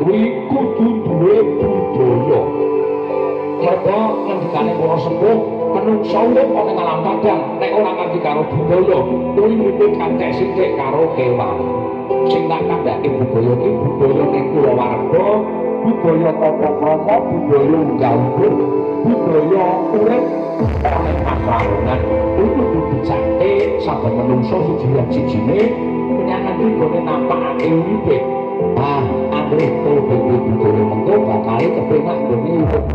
kuwi kudu duwe budaya. Mergo ngendikane para sepuh, manungsa urip ana ing alam kadang nek ora ngerti karo budaya, kuwi mirip kancek sithik karo kewan. Sing tak kandhake budaya iki budaya ning kulawarga, budaya tata krama, budaya unggal-unggal, budaya urip ana ing pasarean. Kuwi kudu dicake saben manungsa siji-sijine menyang nggone nampakake uripe. Anggere budaya mengko bakal kepenak nggone urip.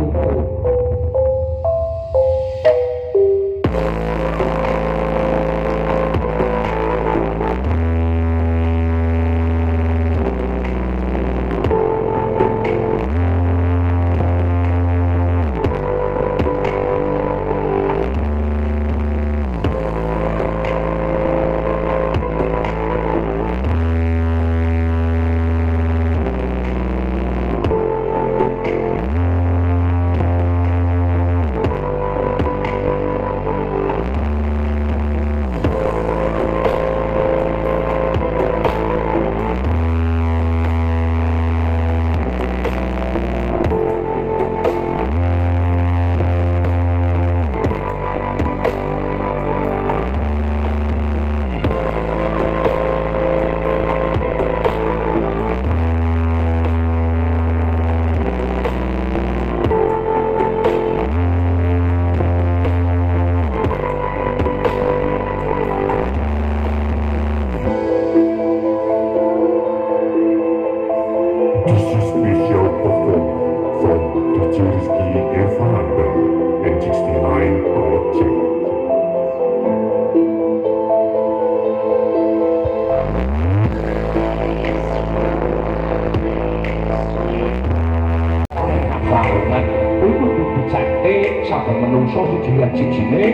Saben manungsa siji-sijine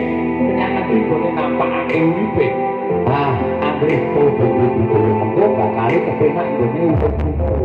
menyang nggone nampakake uripe. Anggere budaya mengko bakal kepenak nggone urip.